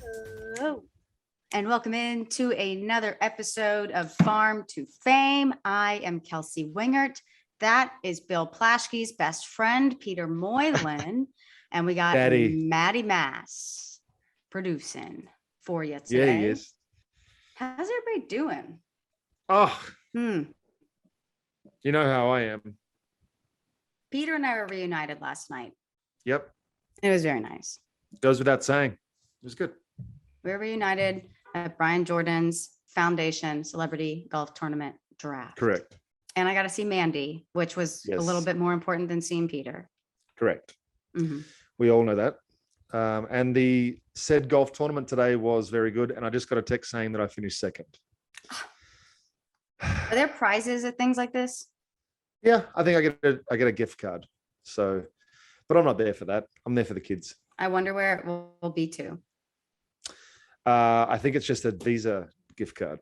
Hello, and welcome into another episode of Farm to Fame. I am Kelsey Wingert. That is Bill Plaschke's best friend, Peter Moylan, and we got Maddie Mass producing for you today. Yeah, he is. How's everybody doing? You know how I am. Peter and I were reunited last night. Yep. It was very nice. Goes without saying. It was good. We were reunited at Brian Jordan's Foundation Celebrity Golf Tournament Draft. Correct. And I got to see Mandy, which was a little bit more important than seeing Peter. Correct. Mm-hmm. We all know that. And the said golf tournament today was very good. And I just got a text saying that I finished second. Are there prizes at things like this? Yeah, I think I get a gift card. So, but I'm not there for that. I'm there for the kids. I wonder where it will be to. I think it's just a Visa gift card.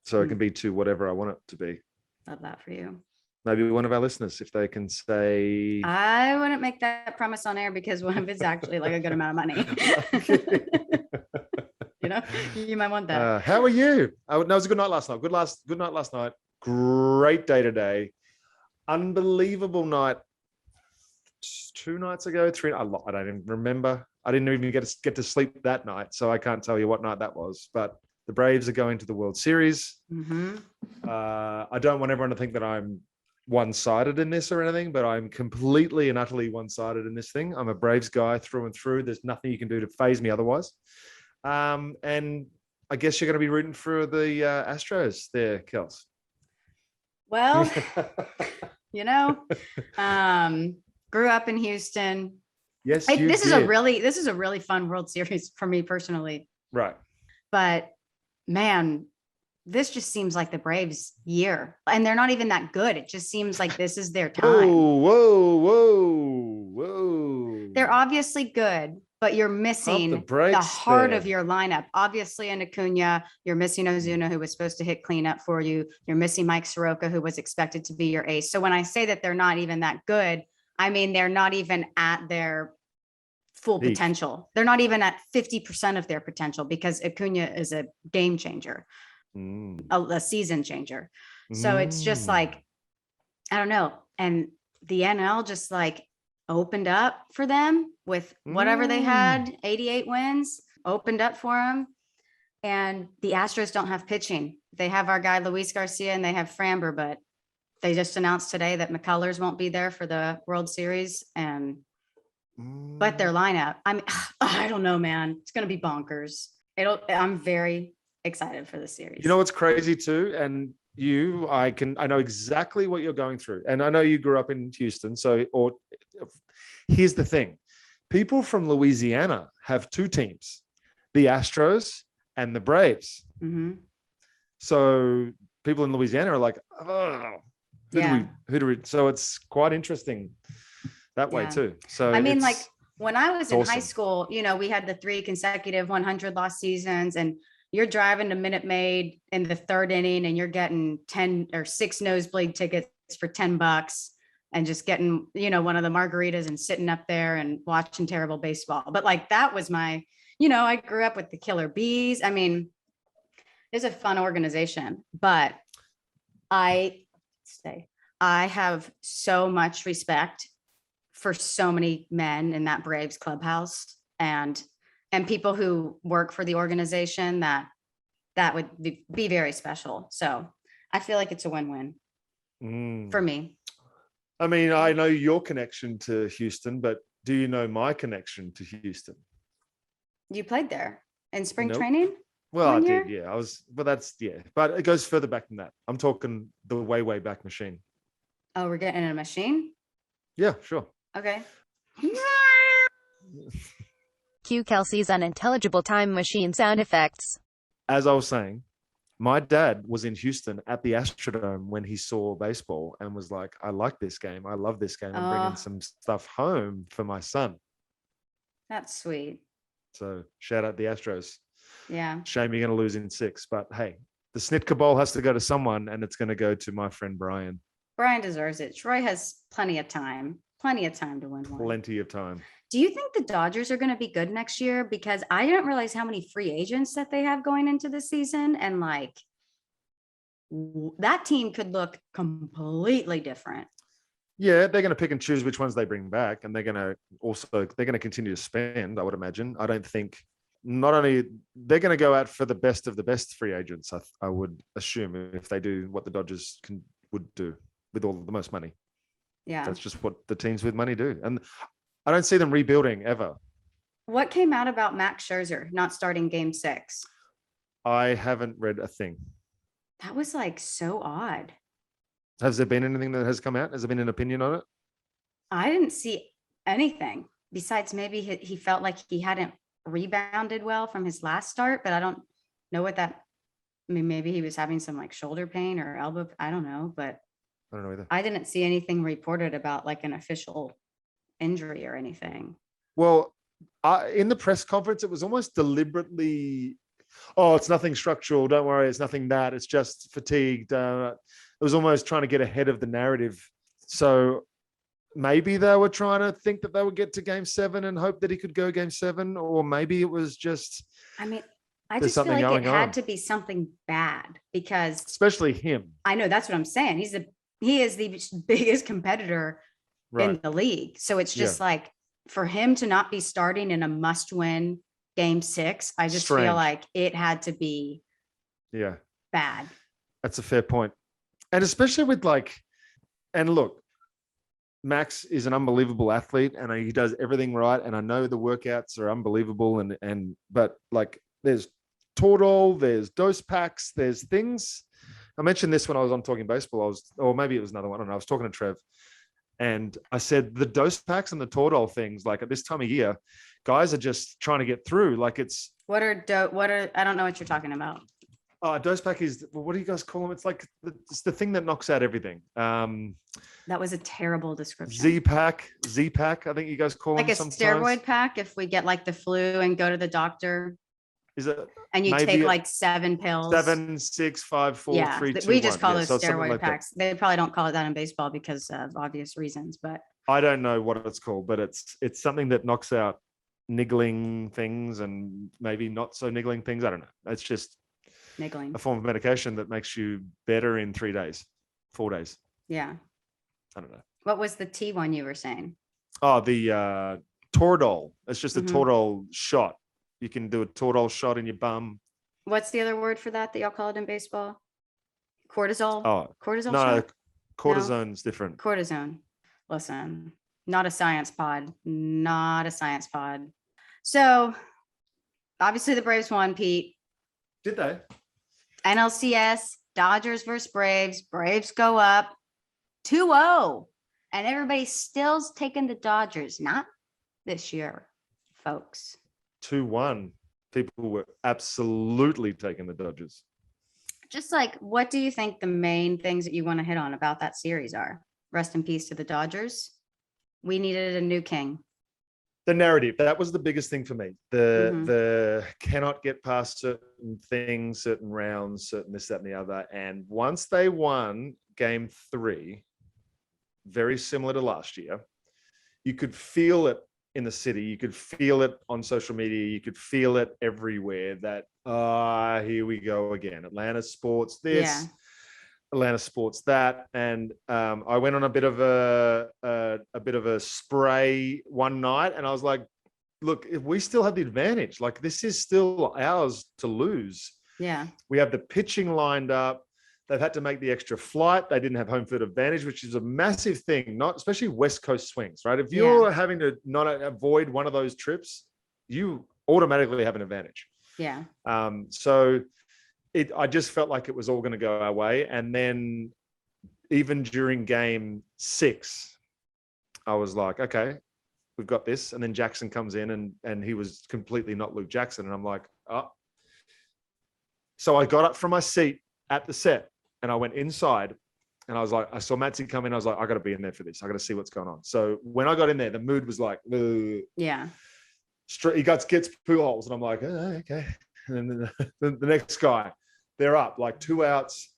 So it can be to whatever I want it to be. Love that for you. Maybe one of our listeners, if they can say. I wouldn't make that promise on air because one of it's actually like a good amount of money. You know, you might want that. How are you? No, it was a good night last night. Good night last night. Great day today. Unbelievable night. 2 nights ago, 3. I don't even remember. I didn't even get to sleep that night, so I can't tell you what night that was. But the Braves are going to the World Series. Mm-hmm. I don't want everyone to think that I'm one-sided in this or anything, but I'm completely and utterly one-sided in this thing. I'm a Braves guy through and through. There's nothing you can do to phase me otherwise. And I guess you're going to be rooting for the Astros there, Kels. Well, you know, grew up in Houston. Yes, this is a really fun World Series for me personally. Right. But man, this just seems like the Braves' year, and they're not even that good. It just seems like this is their time. Whoa. They're obviously good, but you're missing the heart of your lineup. Obviously, in Acuna, you're missing Ozuna, who was supposed to hit cleanup for you. You're missing Mike Soroka, who was expected to be your ace. So when I say that they're not even that good, I mean they're not even at their full potential. They're not even at 50% of their potential because Acuna is a game changer, a season changer. So it's just like, I don't know. And the NL just like opened up for them with whatever they had, 88 wins, opened up for them. And the Astros don't have pitching. They have our guy, Luis Garcia, and they have Framber, but they just announced today that McCullers won't be there for the World Series. But their lineup, I don't know, man. It's going to be bonkers. I'm very excited for the series. You know what's crazy too? And I know exactly what you're going through. And I know you grew up in Houston. Here's the thing. People from Louisiana have 2 teams, the Astros and the Braves. Mm-hmm. So people in Louisiana are like, who do we? So it's quite interesting that way too. So I mean, like when I was in high school, you know, we had the 3 consecutive 100 loss seasons, and you're driving to Minute Maid in the 3rd inning and you're getting 10 or 6 nosebleed tickets for $10 and just getting, you know, one of the margaritas and sitting up there and watching terrible baseball. But like, that was I grew up with the Killer Bees. I mean, it's a fun organization, but I have so much respect for so many men in that Braves clubhouse and people who work for the organization that would be very special. So I feel like it's a win-win for me. I mean, I know your connection to Houston, but do you know my connection to Houston? You played there in spring training? Well, I did, yeah. But it goes further back than that. I'm talking the way back machine. Oh, we're getting in a machine? Yeah, sure. Okay. Cue Kelsey's unintelligible time machine sound effects. As I was saying, my dad was in Houston at the Astrodome when he saw baseball and was like, I like this game. I love this game. I'm bringing some stuff home for my son. That's sweet. So shout out the Astros. Yeah. Shame you're going to lose in 6. But hey, the Snitka Bowl has to go to someone, and it's going to go to my friend Brian. Brian deserves it. Troy has plenty of time. Plenty of time to win one. Plenty of time. Do you think the Dodgers are going to be good next year? Because I didn't realize how many free agents that they have going into the season. And like that team could look completely different. Yeah, they're going to pick and choose which ones they bring back. And they're going to continue to spend, I would imagine. I don't think not only they're going to go out for the best of the best free agents, I would assume, if they do what the Dodgers would do with all the most money. Yeah. That's just what the teams with money do. And I don't see them rebuilding ever. What came out about Max Scherzer not starting game 6? I haven't read a thing. That was like so odd. Has there been anything that has come out? Has there been an opinion on it? I didn't see anything besides maybe he felt like he hadn't rebounded well from his last start, but I don't know what that, I mean, maybe he was having some like shoulder pain or elbow. I don't know, but I don't know either. I didn't see anything reported about like an official injury or anything. Well, in the press conference, it was almost deliberately, oh, it's nothing structural. Don't worry. It's nothing that. It's just fatigued. It was almost trying to get ahead of the narrative. So maybe they were trying to think that they would get to game 7 and hope that he could go game 7. Or maybe it was just, I mean, I just feel like it had to be something bad because especially him. I know that's what I'm saying. He is the biggest competitor in the league. So it's just like for him to not be starting in a must-win game 6, I just feel like it had to be bad. That's a fair point. And especially with and look, Max is an unbelievable athlete and he does everything right. And I know the workouts are unbelievable. But like there's Toradol, there's dose packs, there's things. I mentioned this when I was on Talking Baseball. Or maybe it was another one. I don't know. I was talking to Trev and I said, the dose packs and the Toradol things, like at this time of year, guys are just trying to get through. Like it's, I don't know what you're talking about. Dose pack is, what do you guys call them? It's like it's the thing that knocks out everything. That was a terrible description. Z-pack, I think you guys call like them a sometimes. Steroid pack. If we get like the flu and go to the doctor, is it? And you take like 7 pills. 7, 6, 5, 4, 3, 2, we just 1. call those steroid like packs. They probably don't call it that in baseball because of obvious reasons, but I don't know what it's called, but it's something that knocks out niggling things and maybe not so niggling things. I don't know. It's just niggling, a form of medication that makes you better in 3 days, 4 days. Yeah. I don't know. What was the T one you were saying? Oh, the Toradol. It's just a Toradol shot. You can do a Toradol shot in your bum. What's the other word for that y'all call it in baseball? Cortisol? Oh, cortisol no, shot? cortisone's different. Cortisone. Listen, not a science pod. So obviously the Braves won, Pete. Did they? NLCS, Dodgers versus Braves. Braves go up 2-0. And everybody's still taking the Dodgers. Not this year, folks. 2-1. People were absolutely taking the Dodgers. Just like, what do you think the main things that you want to hit on about that series are? Rest in peace to the Dodgers. We needed a new king. The narrative, that was the biggest thing for me. The cannot get past certain things, certain rounds, certain this, that, and the other. And once they won game 3, very similar to last year, you could feel it in the city. You could feel it on social media. You could feel it everywhere that, here we go again. Atlanta sports this, Atlanta sports that. And I went on a bit of a spray one night and I was like, look, if we still have the advantage, like this is still ours to lose. Yeah. We have the pitching lined up. They've had to make the extra flight. They didn't have home field advantage, which is a massive thing, not especially West Coast swings, right? If you're having to not avoid one of those trips, you automatically have an advantage. Yeah. So I just felt like it was all going to go our way. And then even during game 6, I was like, okay, we've got this. And then Jackson comes in and he was completely not Luke Jackson. And I'm like, oh. So I got up from my seat at the set and I went inside and I was like, I saw Matsy come in. I was like, I got to be in there for this. I got to see what's going on. So when I got in there, the mood was like, yeah. Straight, he gets Pujols and I'm like, okay. And then the next guy, they're up like 2 outs,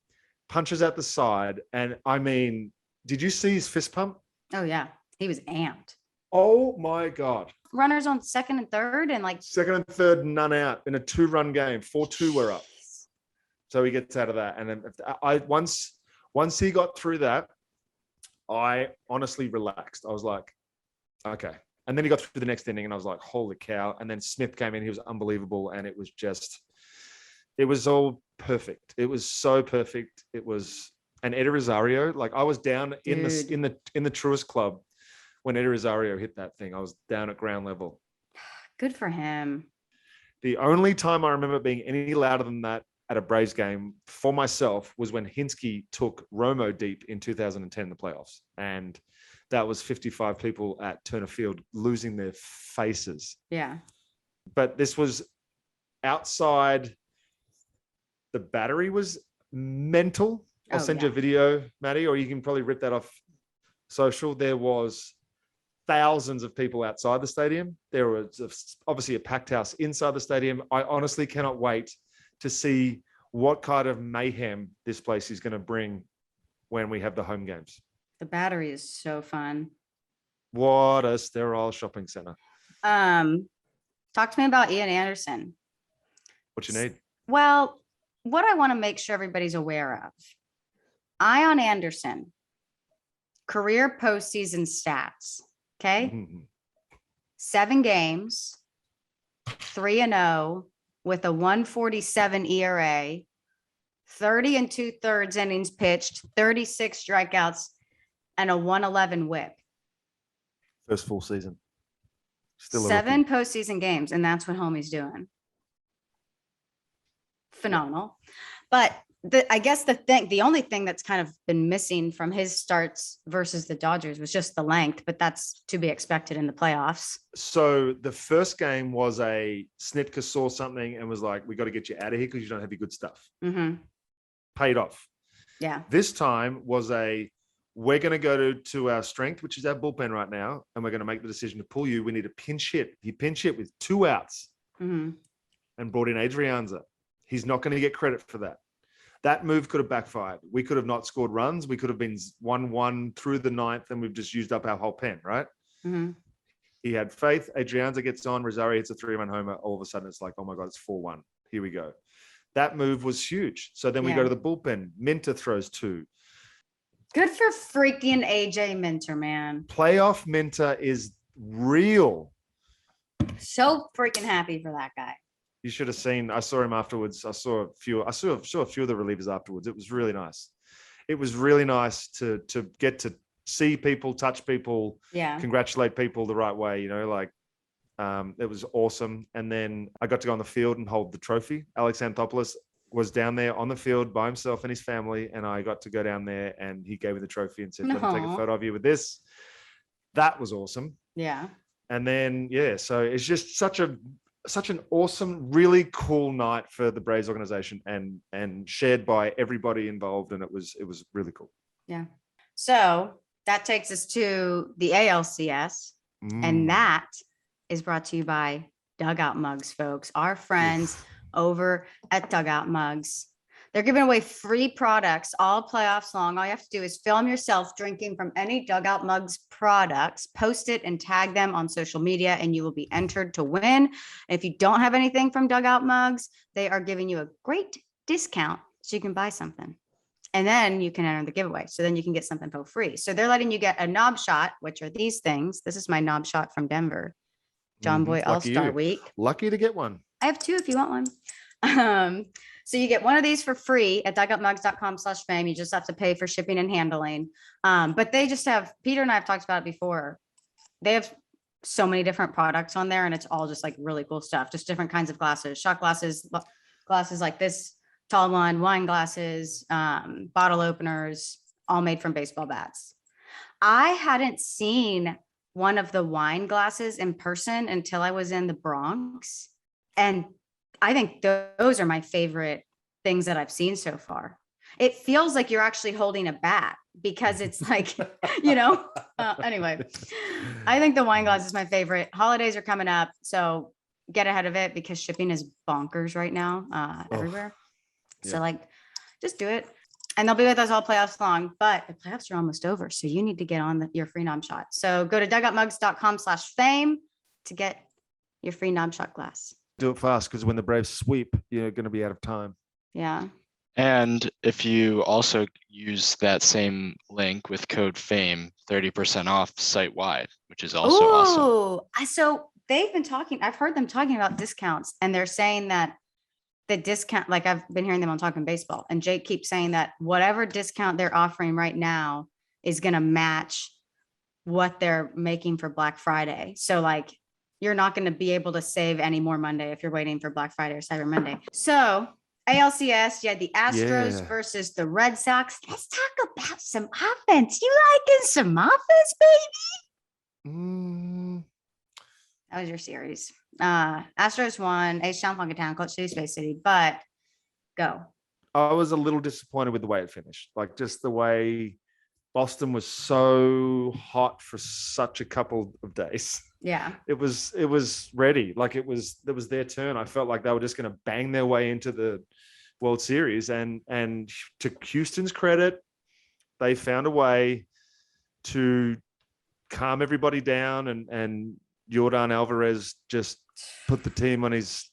punches at the side. And I mean, did you see his fist pump? Oh yeah. He was amped. Oh my God. Runners on second and third and like second and third, none out in a 2-run game. 4-2 we're up. So he gets out of that. And then once he got through that, I honestly relaxed. I was like, okay. And then he got through the next inning and I was like, holy cow. And then Smith came in, he was unbelievable. And it was all perfect. It was so perfect. It was, and Eddie Rosario, like I was down in the Truist Club when Eddie Rosario hit that thing. I was down at ground level. Good for him. The only time I remember being any louder than that at a Braves game for myself was when Hinsky took Romo deep in 2010 in the playoffs. And that was 55 people at Turner Field losing their faces. Yeah. But this was outside. The battery was mental. I'll send you a video, Maddie, or you can probably rip that off social. There was thousands of people outside the stadium. There was obviously a packed house inside the stadium. I honestly cannot wait to see what kind of mayhem this place is going to bring when we have the home games. The battery is so fun. What a sterile shopping center. Talk to me about Ian Anderson. What you need? Well, what I want to make sure everybody's aware of. Ian Anderson, career postseason stats. Okay. Mm-hmm. 7 games, 3-0 with a 147 ERA, 30 2/3 innings pitched, 36 strikeouts, and a 111 whip. First full season. Still 7 postseason games, and that's what homie's doing. Phenomenal. But I guess the only thing that's kind of been missing from his starts versus the Dodgers was just the length, but that's to be expected in the playoffs. So the first game was a Snitka saw something and was like, we got to get you out of here because you don't have your good stuff. Mm-hmm. Paid off. Yeah. This time was we're going to go to our strength, which is our bullpen right now, and we're going to make the decision to pull you. We need a pinch hit. He pinch hit with 2 outs and brought in Adrianza. He's not going to get credit for that. That move could have backfired. We could have not scored runs. We could have been 1-1 through the 9th, and we've just used up our whole pen, right? Mm-hmm. He had faith. Adrianza gets on. Rosario hits a 3-run homer. All of a sudden, it's like, oh my God, it's 4-1. Here we go. That move was huge. So then we go to the bullpen. Minter throws 2. Good for freaking AJ Minter, man. Playoff Minter is real. So freaking happy for that guy. You should have seen. I saw him afterwards. I saw a few of the relievers afterwards. It was really nice. It was really nice to get to see people, touch people, congratulate people the right way. It was awesome. And then I got to go on the field and hold the trophy. Alex Anthopoulos was down there on the field by himself and his family, and I got to go down there and he gave me the trophy and said, "Let me take a photo of you with this." That was awesome. Yeah. And then so it's just such an awesome, really cool night for the Braves organization and shared by everybody involved. And it was really cool. Yeah. So that takes us to the ALCS. And that is brought to you by Dugout Mugs, folks. Our friends over at Dugout Mugs. They're giving away free products all playoffs long. All you have to do is film yourself drinking from any Dugout Mugs products, post it and tag them on social media, and you will be entered to win. If you don't have anything from Dugout Mugs, they are giving you a great discount so you can buy something. And then you can enter the giveaway. So then you can get something for free. So they're letting you get a knob shot, which are these things. This is my knob shot from Denver. JOMBOY All-Star Week. Lucky to get one. I have 2 if you want one. So you get one of these for free at dugoutmugs.com/fame. You just have to pay for shipping and handling. But they just have, Peter and I have talked about it before. They have so many different products on there, and it's all just like really cool stuff. Just different kinds of glasses, shot glasses like this tall one, wine glasses, bottle openers, all made from baseball bats. I hadn't seen one of the wine glasses in person until I was in the Bronx. And I think those are my favorite things that I've seen so far. It feels like you're actually holding a bat because it's like, anyway, I think the wine glass is my favorite. Holidays are coming up, so get ahead of it because shipping is bonkers right now everywhere. So just do it. And they'll be with us all playoffs long, but the playoffs are almost over. So you need to get on your free knob shot. So go to dugoutmugs.com/fame to get your free knob shot glass. Do it fast, because when the Braves sweep, you're going to be out of time. Yeah. And if you also use that same link with code FAME, 30% off site-wide, which is also awesome. So they've been talking, I've heard them talking about discounts, and they're saying that the discount, like I've been hearing them on Talking Baseball, and Jake keeps saying that whatever discount they're offering right now is going to match what they're making for Black Friday. So like, you're not going to be able to save any more Monday if you're waiting for Black Friday or Cyber Monday. So ALCS, you had the Astros versus the Red Sox. Let's talk about some offense. You liking some offense, baby? That was your series. Astros won. H-Town, Funky Town, Coach City, Space City. But go. I was a little disappointed with the way it finished. Like, just the way Boston was so hot for such a couple of days. Yeah. It was ready. Like, it was their turn. I felt like they were just going to bang their way into the World Series. And to Houston's credit, they found a way to calm everybody down, and Yordan Alvarez just put the team on his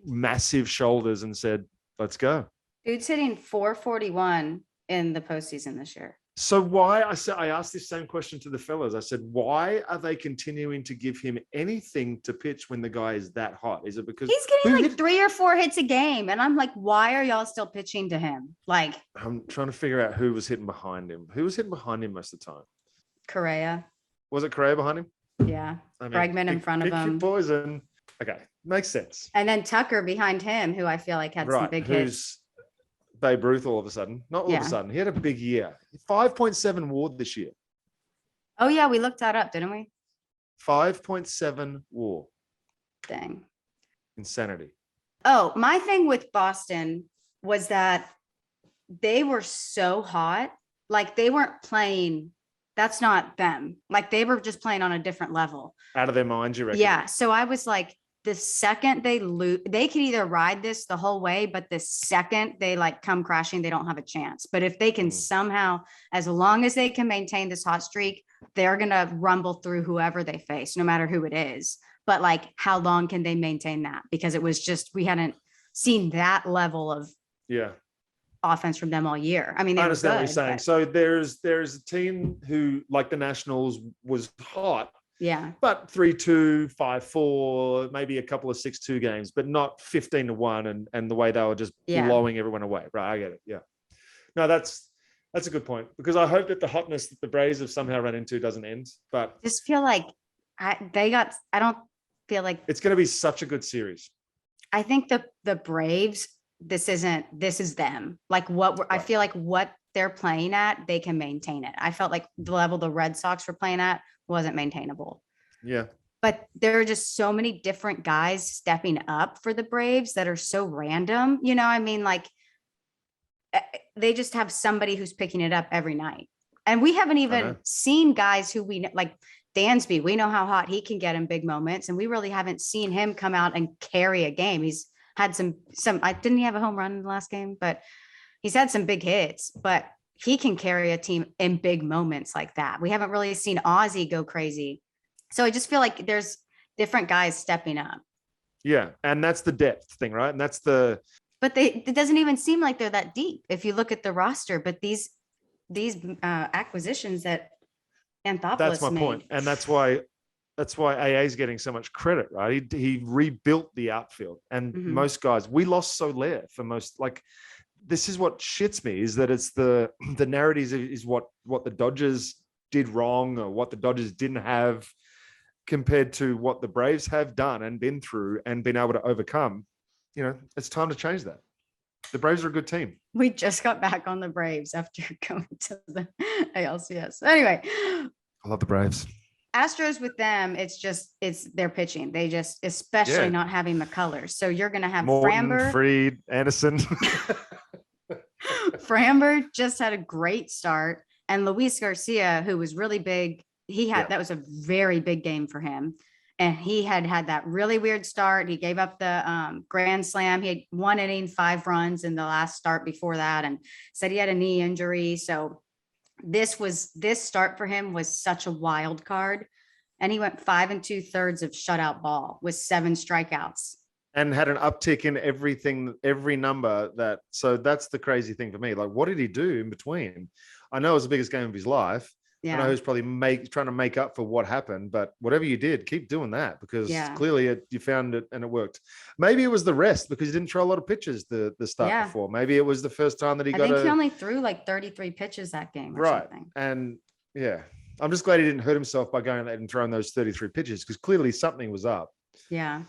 massive shoulders and said, let's go. Dude's hitting 441 in the postseason this year. So why, I asked this same question to the fellas. I said, why are they continuing to give him anything to pitch when the guy is that hot? Is it because he's getting like 3 or 4 hits a game? And I'm like, why are y'all still pitching to him? Like, I'm trying to figure out who was hitting behind him. Who was hitting behind him most of the time? Correa. Was it Correa behind him? Yeah. Bregman in front of him. Poison. Okay. Makes sense. And then Tucker behind him, who I feel like had some big hits. Babe Ruth all of a sudden. Not all of a sudden. He had a big year. 5.7 WAR this year. Oh, yeah. We looked that up, didn't we? 5.7 WAR. Dang. Insanity. Oh, my thing with Boston was that they were so hot. Like, they weren't playing. That's not them. Like, they were just playing on a different level. Out of their minds, you reckon? Yeah. So I was like, the second they lose, they can either ride this the whole way, but the second they like come crashing, they don't have a chance. But if they can somehow, as long as they can maintain this hot streak, they're going to rumble through whoever they face, no matter who it is. But like, how long can they maintain that? Because it was just, we hadn't seen that level of offense from them all year. I mean, I understand what you're saying. But... So there's a team who, like the Nationals, was hot. Yeah. But 3-2, 5-4, maybe a couple of 6-2 games, but not 15-1 and the way they were just blowing everyone away. Right. I get it. Yeah. No, that's a good point, because I hope that the hotness that the Braves have somehow run into doesn't end. But I just feel like I don't feel like it's going to be such a good series. I think the Braves, this is them. Like I feel like what they're playing at, they can maintain it. I felt like the level the Red Sox were playing at wasn't maintainable. Yeah. But there are just so many different guys stepping up for the Braves that are so random. You know, I mean, like, they just have somebody who's picking it up every night. And we haven't even seen guys who we know, like Dansby. We know how hot he can get in big moments. And we really haven't seen him come out and carry a game. He's had some, didn't he have a home run in the last game? But he's had some big hits, but he can carry a team in big moments like that. We haven't really seen Aussie go crazy. So I just feel like there's different guys stepping up. Yeah. And that's the depth thing, right? And that's but it doesn't even seem like they're that deep if you look at the roster, but these acquisitions that Anthopoulos that's my made. point. And that's why AA is getting so much credit, right? He rebuilt the outfield, and most guys, we lost Soler for most, like, this is what shits me, is that it's the narrative is what the Dodgers did wrong, or what the Dodgers didn't have, compared to what the Braves have done and been through and been able to overcome. You know, it's time to change that. The Braves are a good team. We just got back on the Braves after going to the ALCS. Anyway, I love the Braves. Astros, with them, it's their pitching. They just, especially not having McCullers. So you're going to have Morton, Framber, Fried, Anderson. Framber just had a great start, and Luis Garcia, who was really big. That was a very big game for him. And he had that really weird start. He gave up the grand slam. He had 1 inning, 5 runs in the last start before that, and said he had a knee injury. So this start for him was such a wild card. And he went 5 2/3 of shutout ball with 7 strikeouts. And had an uptick in everything, every number so that's the crazy thing for me. Like, what did he do in between? I know it was the biggest game of his life. Yeah. I know he was probably trying to make up for what happened, but whatever you did, keep doing that, because clearly you found it and it worked. Maybe it was the rest, because he didn't throw a lot of pitches the start before. Maybe it was the first time that he got he only threw like 33 pitches that game or something. And I'm just glad he didn't hurt himself by going and throwing those 33 pitches, because clearly something was up. Yeah.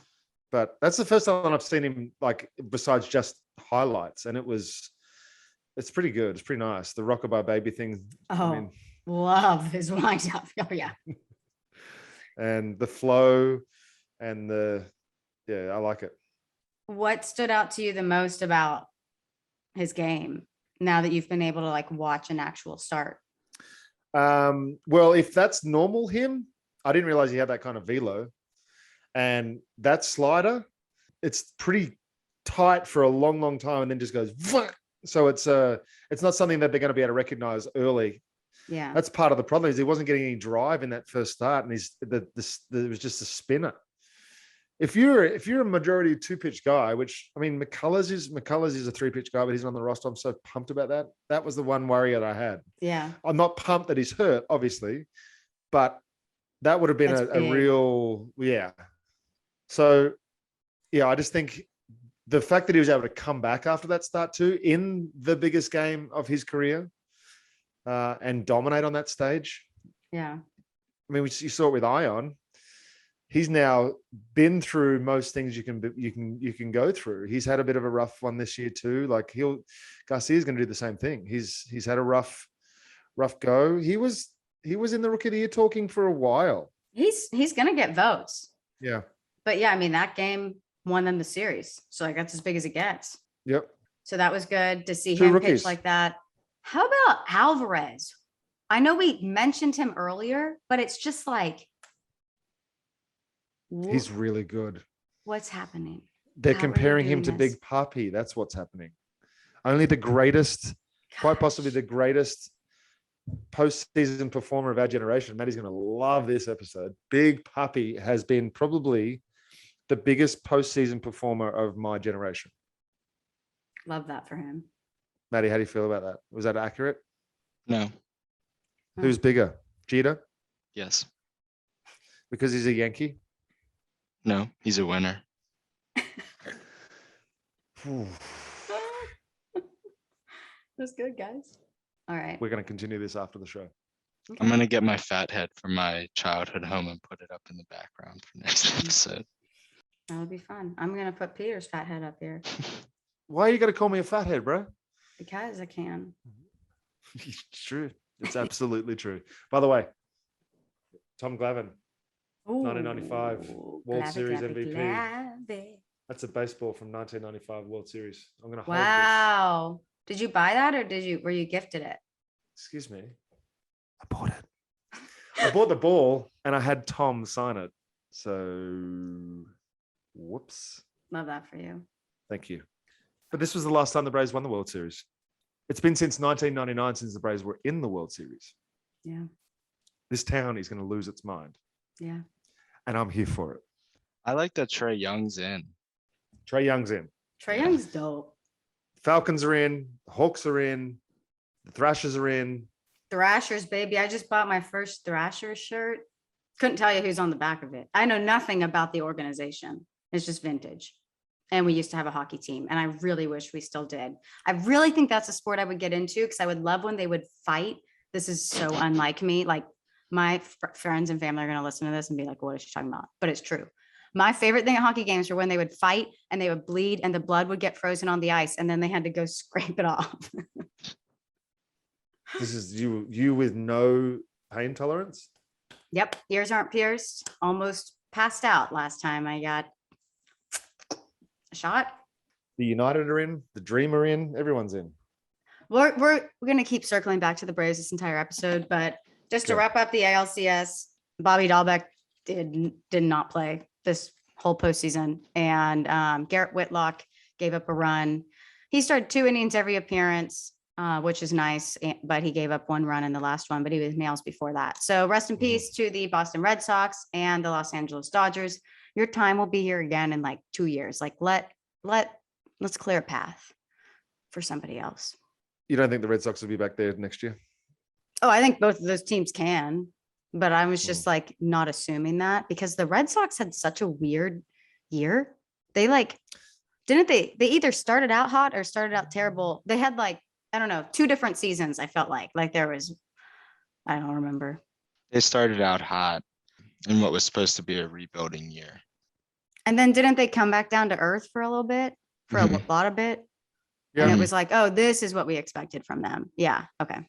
But that's the first time I've seen him, like, besides just highlights. And it's pretty good. It's pretty nice. The Rockabye Baby thing. Oh, love his wind-up. Oh, yeah. And the flow and I like it. What stood out to you the most about his game now that you've been able to, like, watch an actual start? Well, if that's normal him, I didn't realize he had that kind of velo. And that slider, it's pretty tight for a long, long time, and then just goes. So it's not something that they're going to be able to recognize early. Yeah, that's part of the problem. Is he wasn't getting any drive in that first start, and it was just a spinner. If you're a majority 2-pitch guy, which, I mean, McCullers is a 3-pitch guy, but he's not on the roster. I'm so pumped about that. That was the one worry that I had. Yeah, I'm not pumped that he's hurt, obviously, but that would have been a real So, I just think the fact that he was able to come back after that start too, in the biggest game of his career, and dominate on that stage. Yeah. I mean, you saw it with Ion. He's now been through most things you can go through. He's had a bit of a rough one this year too. Like, Garcia's going to do the same thing. He's had a rough go. He was in the Rookie of the Year talking for a while. He's going to get votes. Yeah. But yeah, I mean, that game won them the series. So, like, that's as big as it gets. Yep. So that was good to see him pitch like that. How about Alvarez? I know we mentioned him earlier, but it's just like, he's really good. What's happening? They're comparing him to Big Papi. That's what's happening. Only the greatest, quite possibly the greatest postseason performer of our generation. Maddie's going to love this episode. Big Papi has been probably the biggest postseason performer of my generation. Love that for him. Maddie, how do you feel about that? Was that accurate? No. Who's bigger? Jeter? Yes. Because he's a Yankee? No, he's a winner. That's good, guys. All right. We're going to continue this after the show. Okay. I'm going to get my fat head from my childhood home and put it up in the background for next episode. That'll be fun. I'm going to put Peter's fat head up here. Why are you going to call me a fat head, bro? Because I can. It's true. It's absolutely true. By the way, Tom Glavine, 1995 World Series MVP. Glavine. That's a baseball from 1995 World Series. I'm going to hold Wow. Did you buy that, or were you gifted it? Excuse me. I bought it. I bought the ball and I had Tom sign it. So, whoops. Love that for you. Thank you. But this was the last time the Braves won the World Series. It's been since 1999 since the Braves were in the World Series. Yeah. This town is going to lose its mind. Yeah. And I'm here for it. I like that Trae Young's in. Trae Young's in. Trae Young's dope. Falcons are in. The Hawks are in. The Thrashers are in. Thrashers, baby. I just bought my first Thrashers shirt. Couldn't tell you who's on the back of it. I know nothing about the organization. It's just vintage. And we used to have a hockey team, and I really wish we still did. I really think that's a sport I would get into, because I would love when they would fight. This is so unlike me. Like, my friends and family are going to listen to this and be like, what is she talking about? But it's true. My favorite thing at hockey games were when they would fight and they would bleed and the blood would get frozen on the ice, and then they had to go scrape it off. This is you with no pain tolerance? Yep. Ears aren't pierced. Almost passed out last time I got a shot. The United are in. The Dream are in. Everyone's in. We're going to keep circling back to the Braves this entire episode, but just to wrap up the ALCS, Bobby Dahlbeck did not play this whole postseason. And Garrett Whitlock gave up a run. He started 2 innings every appearance, which is nice, but he gave up 1 run in the last one, but he was nails before that. So rest in peace to the Boston Red Sox and the Los Angeles Dodgers. Your time will be here again in like 2 years. Like let's clear a path for somebody else. You don't think the Red Sox will be back there next year? Oh, I think both of those teams can, but I was just like not assuming that because the Red Sox had such a weird year. They didn't they either started out hot or started out terrible. They had like, I don't know, 2 different seasons. I felt like there was, I don't remember. They started out hot in what was supposed to be a rebuilding year. And then didn't they come back down to earth for a little bit, for a lot of bit? Yeah. And it was like, oh, this is what we expected from them. Yeah. Okay.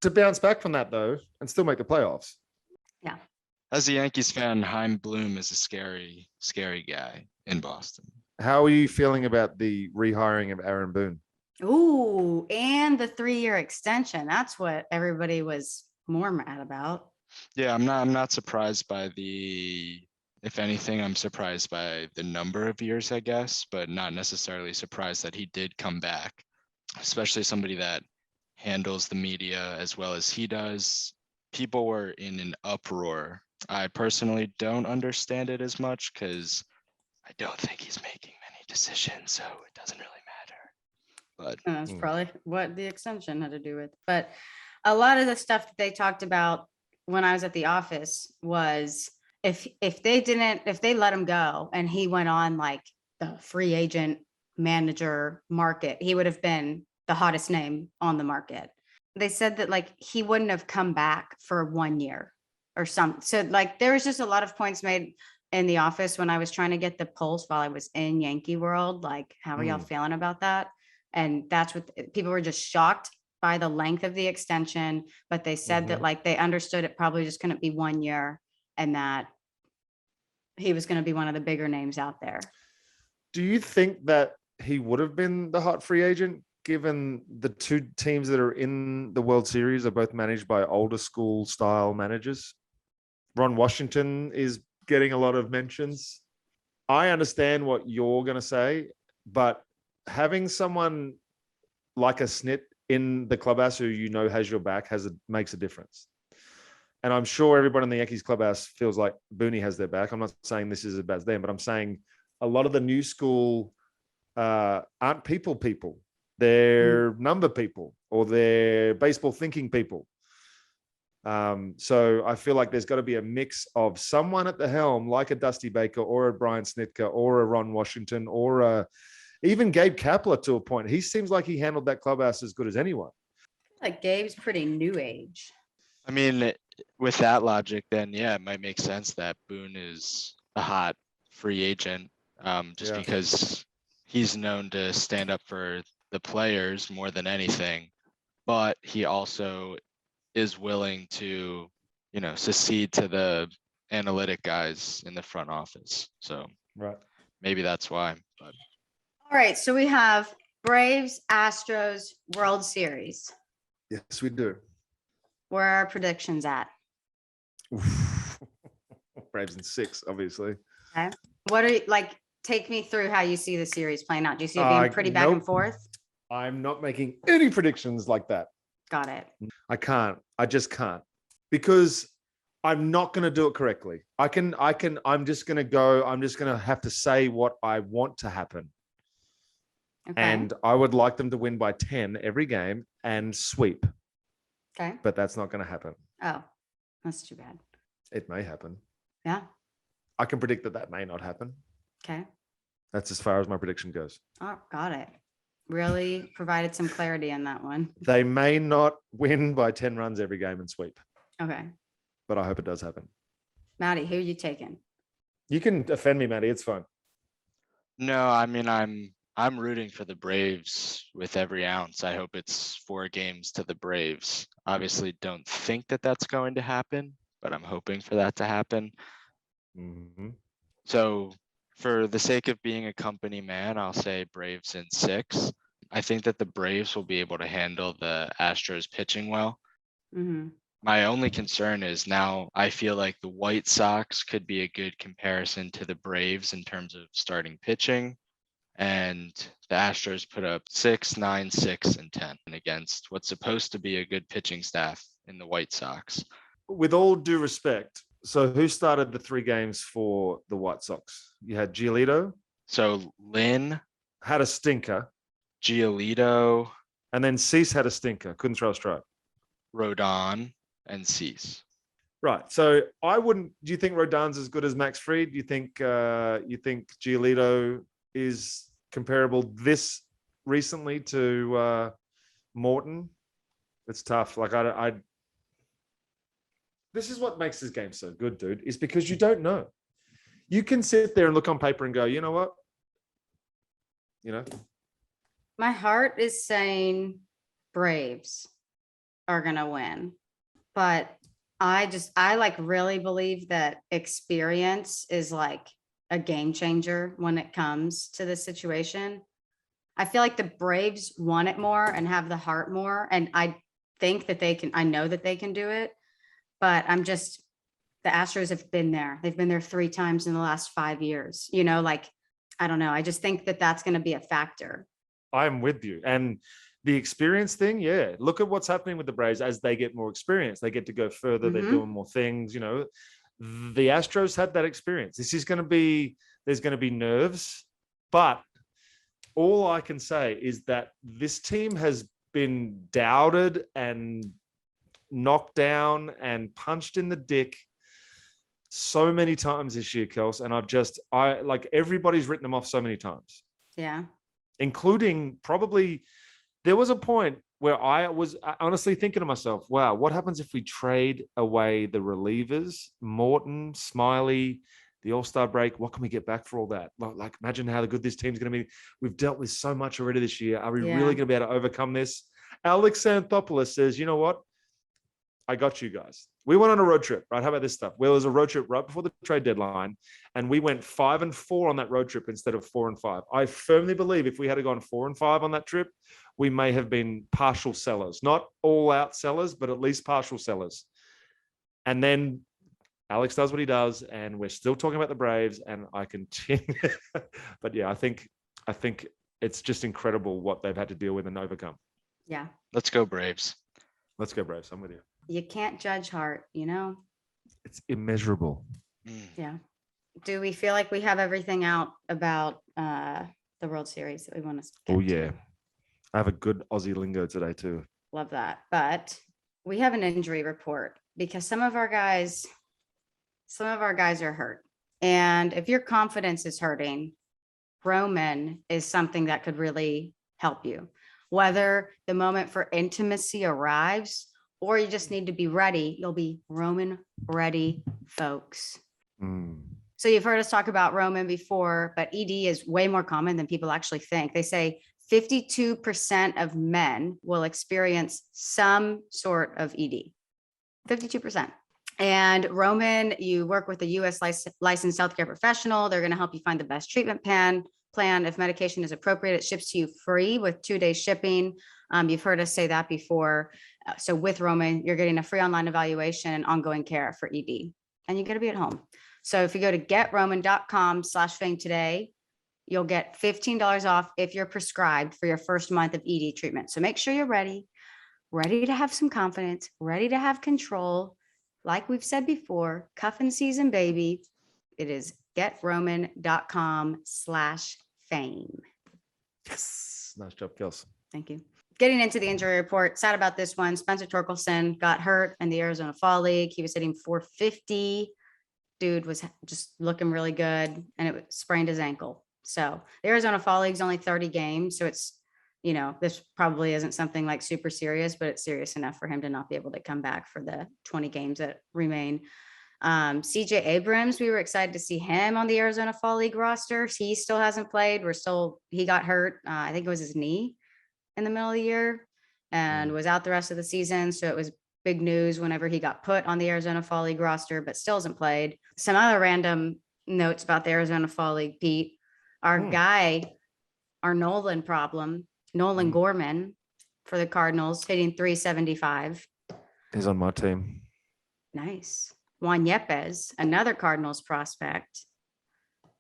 To bounce back from that though, and still make the playoffs. Yeah. As a Yankees fan, Chaim Bloom is a scary, scary guy in Boston. How are you feeling about the rehiring of Aaron Boone? Ooh, and the 3-year extension. That's what everybody was more mad about. Yeah, I'm not surprised by if anything, I'm surprised by the number of years, I guess, but not necessarily surprised that he did come back, especially somebody that handles the media as well as he does. People were in an uproar. I personally don't understand it as much because I don't think he's making many decisions, so it doesn't really matter. But that's probably what the extension had to do with. But a lot of the stuff that they talked about when I was at the office was if they let him go and he went on like the free agent manager market, he would have been the hottest name on the market. They said that like he wouldn't have come back for 1 year or something. So like there was just a lot of points made in the office when I was trying to get the pulse while I was in Yankee world. Like, how are y'all feeling about that? And that's what people were just shocked by the length of the extension. But they said that like they understood it probably just couldn't be 1 year and that he was going to be one of the bigger names out there. Do you think that he would have been the hot free agent given the 2 teams that are in the World Series are both managed by older school style managers? Ron Washington is getting a lot of mentions. I understand what you're going to say, but having someone like a Snit in the clubhouse who you know has your back makes a difference. And I'm sure everyone in the Yankees clubhouse feels like Booney has their back. I'm not saying this is as bad as them, but I'm saying a lot of the new school aren't people. They're number people or they're baseball thinking people. So I feel like there's got to be a mix of someone at the helm, like a Dusty Baker or a Brian Snitker or a Ron Washington or even Gabe Kapler to a point. He seems like he handled that clubhouse as good as anyone. Like Gabe's pretty new age. I mean, with that logic, then yeah, it might make sense that Boone is a hot free agent, because he's known to stand up for the players more than anything, but he also is willing to, secede to the analytic guys in the front office. So maybe that's why. But. All right, so we have Braves, Astros, World Series. Yes, we do. Where are our predictions at? Braves in 6, obviously. Okay. What are you like? Take me through how you see the series playing out. Do you see it being pretty back and forth? I'm not making any predictions like that. Got it. I can't. I just can't because I'm not going to do it correctly. I'm just going to have to say what I want to happen. Okay. And I would like them to win by 10 every game and sweep. Okay. But that's not going to happen. Oh, that's too bad. It may happen. Yeah. I can predict that may not happen. Okay. That's as far as my prediction goes. Oh, got it. Really provided some clarity in that one. They may not win by 10 runs every game and sweep. Okay. But I hope it does happen. Maddie, who are you taking? You can offend me, Maddie. It's fine. No, I mean, I'm rooting for the Braves with every ounce. I hope it's 4 games to the Braves. Obviously, don't think that that's going to happen, but I'm hoping for that to happen. Mm-hmm. So for the sake of being a company man, I'll say Braves in 6. I think that the Braves will be able to handle the Astros pitching well. Mm-hmm. My only concern is now I feel like the White Sox could be a good comparison to the Braves in terms of starting pitching. And the Astros put up 6, 9, 6, and 10 against what's supposed to be a good pitching staff in the White Sox. With all due respect, so who started the 3 games for the White Sox? You had Giolito. So Lynn had a stinker. Giolito. And then Cease had a stinker. Couldn't throw a strike. Rodon and Cease. Right. So I wouldn't. Do you think Rodon's as good as Max Fried? Do you think Giolito is comparable this recently to Morton? It's tough. Like I this is what makes this game so good, dude, is because you don't know. You can sit there and look on paper and go, you know what? You know? My heart is saying Braves are going to win, but I like really believe that experience is like a game changer when it comes to this situation. I feel like the Braves want it more and have the heart more. And I think that I know that they can do it, but the Astros have been there. They've been there 3 times in the last 5 years, like, I don't know. I just think that that's going to be a factor. I'm with you. And the experience thing, yeah. Look at what's happening with the Braves as they get more experience. They get to go further. They're doing more things, The Astros had that experience. There's going to be nerves, but all I can say is that this team has been doubted and knocked down and punched in the dick so many times this year, Kels. And everybody's written them off so many times. Yeah. Including probably, there was a point where I was honestly thinking to myself, wow, what happens if we trade away the relievers, Morton, Smiley, the All-Star break? What can we get back for all that? Like imagine how good this team's going to be. We've dealt with so much already this year. Are we really going to be able to overcome this? Alex Anthopoulos says, you know what? I got you guys. We went on a road trip, right? How about this stuff? Well, there was a road trip right before the trade deadline, and we went 5-4 on that road trip instead of 4-5. I firmly believe if we had gone 4-5 on that trip, we may have been partial sellers, not all out sellers, but at least partial sellers. And then Alex does what he does, and we're still talking about the Braves, and I continue. But yeah, I think it's just incredible what they've had to deal with and overcome. Yeah. Let's go Braves. Let's go Braves. I'm with you. You can't judge heart, It's immeasurable. Yeah. Do we feel like we have everything out about the World Series that we want to get yeah. to? I have a good Aussie lingo today too. Love that. But we have an injury report because some of our guys are hurt. And if your confidence is hurting, Roman is something that could really help you. Whether the moment for intimacy arrives or you just need to be ready, you'll be Roman ready, folks. So you've heard us talk about Roman before, but ED is way more common than people actually think. They say 52% of men will experience some sort of ED. 52%. And Roman, you work with a U.S. licensed healthcare professional. They're going to help you find the best treatment plan. If medication is appropriate, it ships to you free with 2-day shipping. You've heard us say that before. So with Roman, you're getting a free online evaluation and ongoing care for ED, and you got to be at home. So if you go to getroman.com/fang today, you'll get $15 off if you're prescribed for your first month of ED treatment. So make sure you're ready to have some confidence, ready to have control. Like we've said before, cuffing season, baby. It is getroman.com/fame. Yes. Nice job, Kels. Thank you. Getting into the injury report, sad about this one. Spencer Torkelson got hurt in the Arizona Fall League. He was hitting .450. Dude was just looking really good, and it sprained his ankle. So the Arizona Fall League's only 30 games. So it's, this probably isn't something like super serious, but it's serious enough for him to not be able to come back for the 20 games that remain. CJ Abrams, we were excited to see him on the Arizona Fall League roster. He still hasn't played. He got hurt. I think it was his knee in the middle of the year and was out the rest of the season. So it was big news whenever he got put on the Arizona Fall League roster, but still hasn't played. Some other random notes about the Arizona Fall League, Pete. Our Nolan Gorman for the Cardinals, hitting .375. He's on my team. Nice. Juan Yepes, another Cardinals prospect,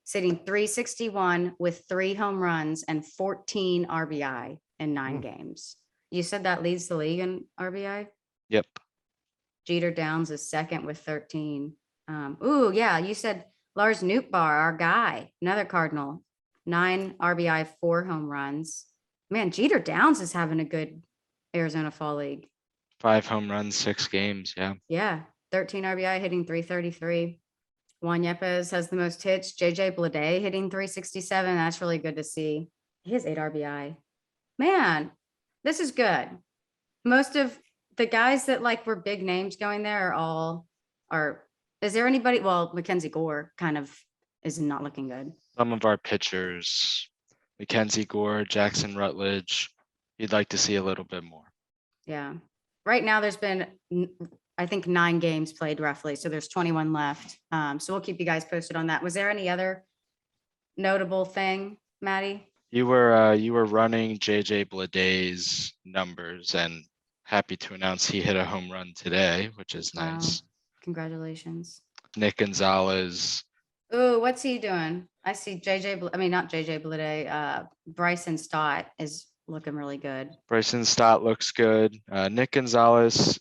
sitting 361 with 3 home runs and 14 RBI in 9 games. You said that leads the league in RBI? Yep. Jeter Downs is second with 13. Yeah, you said Lars Nootbaar, our guy, another Cardinal, 9 RBI, 4 home runs. Man, Jeter Downs is having a good Arizona Fall League. 5 home runs, 6 games. Yeah. Yeah, 13 RBI, hitting 333. Juan Yepes has the most hits. JJ Bleday hitting 367. That's really good to see. He has 8 RBI. Man, this is good. Most of the guys that like were big names going there is there anybody? Well, Mackenzie Gore kind of is not looking good. Some of our pitchers, Mackenzie Gore, Jackson Rutledge, you'd like to see a little bit more. Yeah. Right now there's been, I think 9 games played roughly. So there's 21 left. So we'll keep you guys posted on that. Was there any other notable thing, Maddie? You were running JJ Bleday's numbers, and happy to announce he hit a home run today, which is nice. Wow. Congratulations. Nick Gonzalez. Ooh, what's he doing? I see not JJ Bleday. Bryson Stott is looking really good. Bryson Stott looks good. Nick Gonzalez,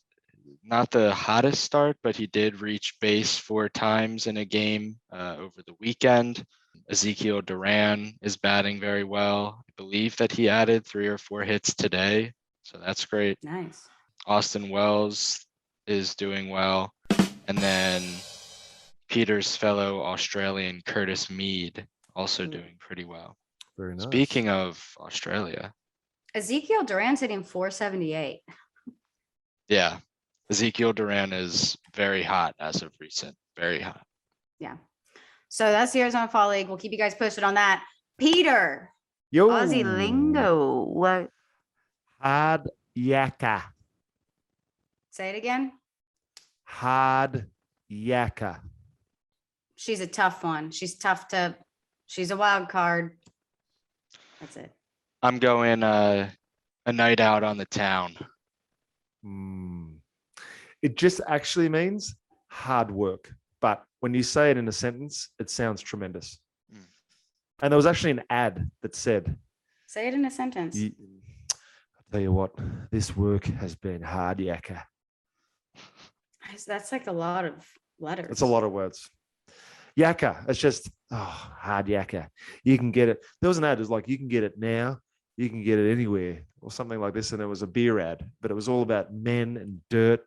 not the hottest start, but he did reach base 4 times in a game over the weekend. Ezekiel Duran is batting very well. I believe that he added 3 or 4 hits today, so that's great. Nice. Austin Wells is doing well. And then Peter's fellow Australian Curtis Mead also doing pretty well. Very nice. Speaking of Australia. Ezekiel Duran's hitting 478. Yeah. Ezekiel Duran is very hot as of recent. Very hot. Yeah. So that's the Arizona Fall League. We'll keep you guys posted on that. Peter. Yo. Aussie Lingo. What? Hard yakka. Say it again. Hard yakka. She's a tough one. She's a wild card. That's it. I'm going a night out on the town. It just actually means hard work. But when you say it in a sentence, it sounds tremendous. And there was actually an ad that said, say it in a sentence. I'll tell you what, this work has been hard yakka. That's like a lot of letters. It's a lot of words. Yakka. It's just hard yakka. You can get it. There was an ad. It was like, you can get it now. You can get it anywhere, or something like this. And it was a beer ad, but it was all about men and dirt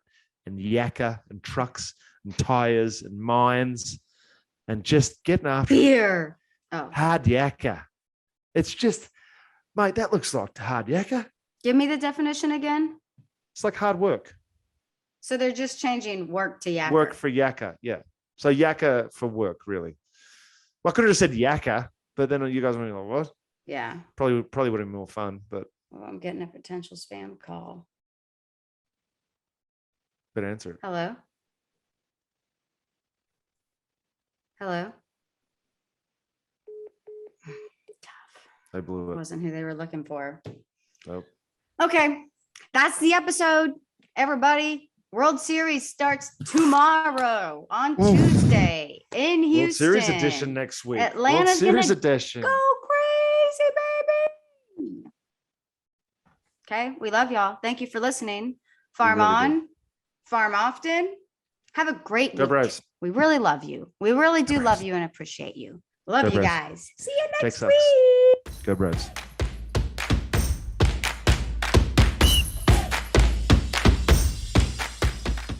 and yakka and trucks and tires and mines and just getting after beer. Hard yakka. It's just, mate, that looks like hard yakka. Give me the definition again. It's like hard work. So they're just changing work to yakka. Work for yakka, yeah. So yakka for work, really. Well, I could have just said yakka, but then you guys were like, what? Yeah. Probably would have been more fun, but. Well, I'm getting a potential spam call. Good answer. Hello? Hello? They blew it. Wasn't who they were looking for. Nope. Okay. That's the episode, everybody. World Series starts tomorrow on Tuesday in Houston. World Series edition next week. Atlanta's World Series edition. Go crazy, baby. Okay. We love y'all. Thank you for listening. Farm really on, farm often. Have a great week. Go Braves. We really love you. We really do love you and appreciate you. Love Go you Braves. guys. See you next Take week. Go Braves.